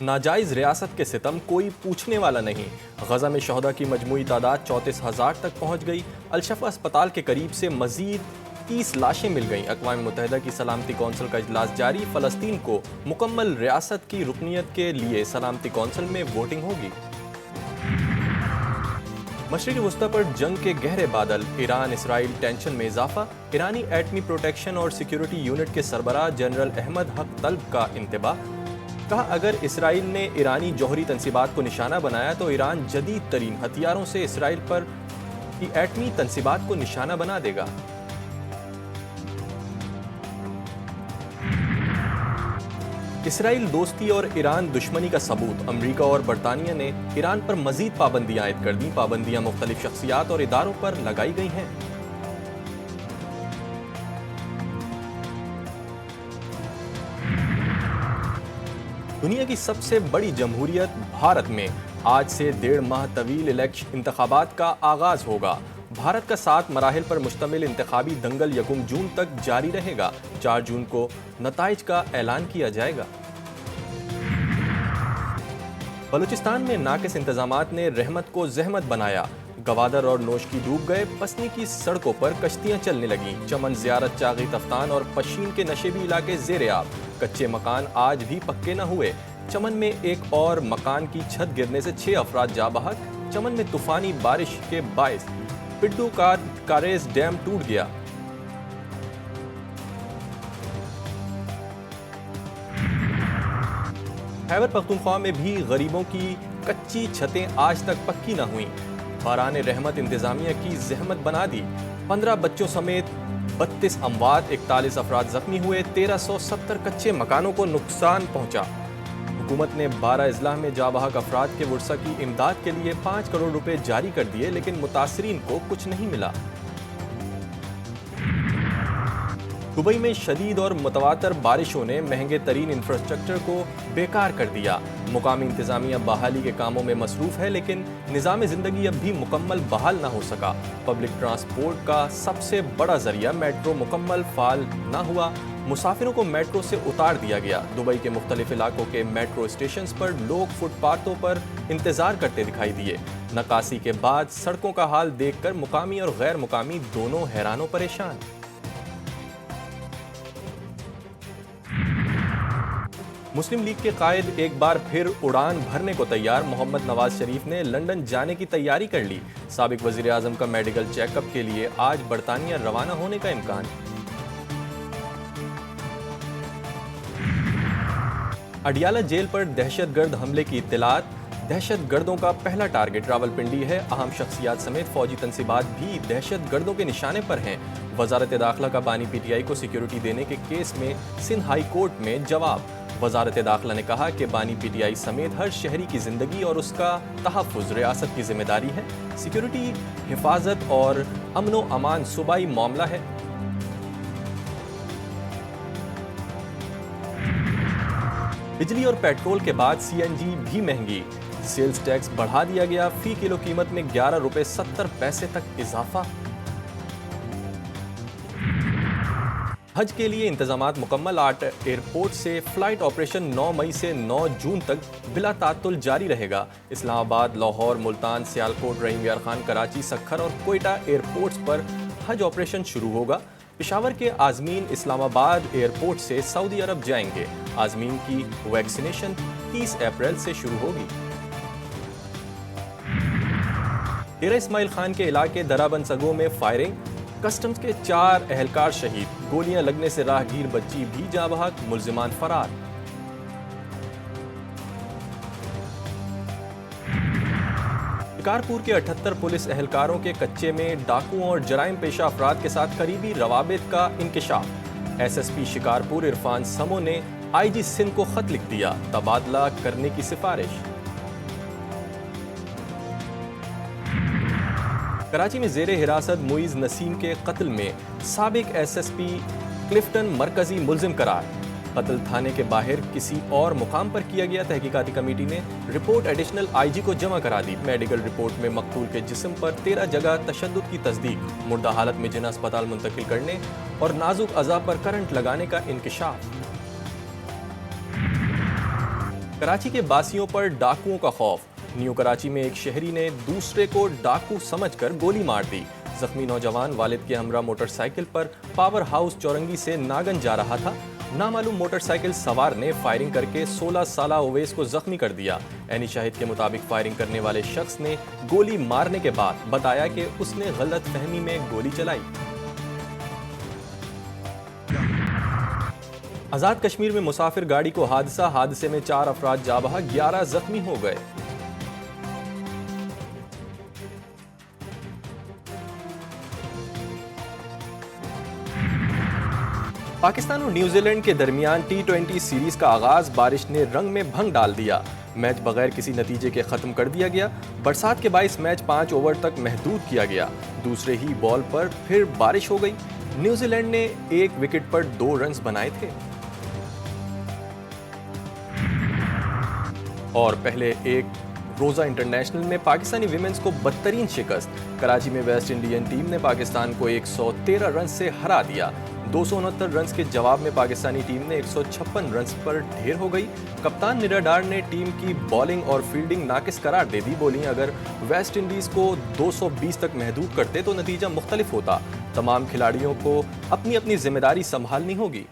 नाजायज रियासत के सितम कोई पूछने वाला नहीं। गजा में शहदा की मजमूई तादाद 34,000 तक पहुँच गई। अलशफा अस्पताल के करीब से मजीद 30 लाशें मिल गईं। अक़वाम मुत्तहिदा की सलामती कौंसिल का इजलास जारी। फ़लस्तीन को मुकम्मल रियासत की रुकनीत के लिए सलामती कौंसिल में वोटिंग होगी। मशरिक़ी वुस्ता पर जंग के गहरे बादल। ईरान इसराइल टेंशन में इजाफा। ईरानी एटमी प्रोटेक्शन और सिक्योरिटी यूनिट के सरबराह जनरल अहमद हक तलब का इंतबाह। कहा, अगर इसराइल ने ईरानी जौहरी तनसीबात को निशाना बनाया तो ईरान जदीद तरीन हथियारों से इसराइल पर की एटमी तनसीबात को निशाना बना देगा। इसराइल दोस्ती और ईरान दुश्मनी का सबूत। अमरीका और बरतानिया ने ईरान पर मजीद पाबंदियां आयद कर दी। पाबंदियां मुख्तलिफ शख्सियात और इदारों पर लगाई गई हैं। दुनिया की सबसे बड़ी जमहूरियत भारत में आज से 1.5 माह तवील इंतखाबात का आगाज होगा। भारत का 7 मराहिल पर मुश्तमिल इंतखाबी दंगल 1 जून तक जारी रहेगा। 4 जून को नताइज का ऐलान किया जाएगा। बलूचिस्तान में नाकिस इंतजामात ने रहमत को जहमत बनाया। गवादर और नोशकी डूब गए। पसनी की सड़कों पर कश्तियां चलने लगीं। चमन, ज़ियारत, चागी, तफ्तान और पशीन के नशेबी इलाके ज़ेर-ए-आब। कच्चे मकान आज भी पक्के न हुए। चमन में एक और मकान की छत गिरने से 6 अफराद जा बहक। चमन में तूफानी बारिश के बायस पिड्डू का कारेज डैम टूट गया। खैबर पख्तूनख्वा में भी गरीबों की कच्ची छतें आज तक पक्की न हुई। बारान रहमत इंतजामिया की जहमत बना दी। 15 बच्चों समेत 32 अमवात, 41 अफराद जख्मी हुए। 1370 कच्चे मकानों को नुकसान पहुंचा। हुकूमत ने 12 अजला में जाबहक अफराद के वर्सा की इमदाद के लिए 5 करोड़ रुपए जारी कर दिए, लेकिन मुतासरीन को कुछ नहीं मिला। दुबई में शदीद और मुतवातर बारिशों ने महंगे तरीन इंफ्रास्ट्रक्चर को बेकार कर दिया। मुकामी इंतजामिया बहाली के कामों में मसरूफ है, लेकिन निज़ाम ज़िंदगी अब भी मुकम्मल बहाल ना हो सका। पब्लिक ट्रांसपोर्ट का सबसे बड़ा जरिया मेट्रो मुकम्मल फाल ना हुआ। मुसाफिरों को मेट्रो से उतार दिया गया। दुबई के मुख्तलिफ इलाकों के मेट्रो स्टेशन पर लोग फुटपाथों पर इंतजार करते दिखाई दिए। नकासी के बाद सड़कों का हाल देखकर मुकामी और गैर मुकामी दोनों हैरान व परेशान। मुस्लिम लीग के कायद एक बार फिर उड़ान भरने को तैयार। मोहम्मद नवाज शरीफ ने लंदन जाने की तैयारी कर ली। साबिक वजीर आजम का मेडिकल चेकअप के लिए आज बरतानिया रवाना होने का इम्कान। अडियाला जेल पर दहशतगर्द हमले की इत्तलात। दहशतगर्दों का पहला टारगेट रावलपिंडी है। अहम शख्सियात समेत फौजी तनसीबात भी दहशतगर्दों के निशाने पर हैं। वजारत दाखिला का बानी पीटीआई को सिक्योरिटी देने के केस में सिंध हाई कोर्ट में जवाब। वजारत दाखिला ने कहा कि बानी पीटीआई समेत हर शहरी की जिंदगी और उसका तहफ़्फ़ुज़ रियासत की जिम्मेदारी है। सिक्योरिटी, हिफाजत और अमनो अमान सूबाई मामला है। बिजली और पेट्रोल के बाद सीएनजी भी महंगी। सेल्स टैक्स बढ़ा दिया गया। फी किलो कीमत में 11 रुपए 70 पैसे तक इजाफा। हज के लिए इंतजामात मुकम्मल। 8 एयरपोर्ट से फ्लाइट ऑपरेशन 9 मई से 9 जून तक बिला तातुल जारी रहेगा। इस्लामाबाद, लाहौर, मुल्तान, सियालकोट, रहीम यार खान, कराची, सक्खर और कोयटा एयरपोर्ट्स पर हज ऑपरेशन शुरू होगा। पेशावर के आज़मीन इस्लामाबाद एयरपोर्ट से सऊदी अरब जाएंगे। आज़मीन की वैक्सीनेशन 30 अप्रैल से शुरू होगी। डेरा इस्माइल खान के इलाके दराबंसगो में फायरिंग। कस्टम्स के 4 एहलकार शहीद। गोलियां लगने से राहगीर बच्ची भी जाँ बहक। मुल्जिमान फरार। शिकारपुर के 78 पुलिस एहलकारों के कच्चे में डाकुओं और जराइम पेशा अफराद के साथ करीबी रवाबित का इंकशाफ। एसएसपी शिकारपुर इरफान समो ने आईजी सिंध को खत लिख दिया। तबादला करने की सिफारिश। कराची में जेर हिरासत मुइज़ नसीम के कत्ल में साबिक एसएसपी क्लिफ्टन मरकजी मुल्जिम करार। कत्ल थाने के बाहर किसी और मुकाम पर किया गया। तहकीकाती कमेटी ने रिपोर्ट एडिशनल आईजी को जमा करा दी। मेडिकल रिपोर्ट में मकतूल के जिस्म पर 13 जगह तशद्दुद की तस्दीक। मुर्दा हालत में जिन्ना अस्पताल मुंतकिल करने और नाजुक अज़ा पर करंट लगाने का इंकशाफ। कराची के बासियों पर डाकुओं का खौफ। न्यू कराची में एक शहरी ने दूसरे को डाकू समझकर गोली मार दी। जख्मी नौजवान वालिद के हमरा मोटरसाइकिल पर पावर हाउस चौरंगी से नागन जा रहा था। नामालूम मोटरसाइकिल सवार ने फायरिंग करके 16 साला ओवैस को जख्मी कर दिया। ऐनी शाहिद के मुताबिक फायरिंग करने वाले शख्स ने गोली मारने के बाद बताया कि उसने गलत फहमी में गोली चलाई। आज़ाद कश्मीर में मुसाफिर गाड़ी को हादसे में 4 अफराद जा बहा, 11 जख्मी हो गए। पाकिस्तान और न्यूजीलैंड के दरमियान T20 सीरीज का आगाज बारिश ने रंग में भंग डाल दिया। मैच बगैर किसी नतीजे के खत्म कर दिया गया। बरसात के बाइस मैच 5 ओवर तक महदूद किया गया। दूसरे ही बॉल पर फिर बारिश हो गई। न्यूजीलैंड ने 1 विकेट पर 2 रन्स बनाए थे और पहले एक रोजा इंटरनेशनल में पाकिस्तानी विमेंस को बदतरीन शिकस्त। कराची में वेस्ट इंडियन टीम ने पाकिस्तान को 113 रन से हरा दिया। 269 रन के जवाब में पाकिस्तानी टीम ने 156 रन पर ढेर हो गई। कप्तान निरा डार ने टीम की बॉलिंग और फील्डिंग नाकिस करार दे दी। बोली, अगर वेस्ट इंडीज को 220 तक महदूद करते तो नतीजा मुख्तलिफ होता। तमाम खिलाड़ियों को अपनी अपनी जिम्मेदारी संभालनी होगी।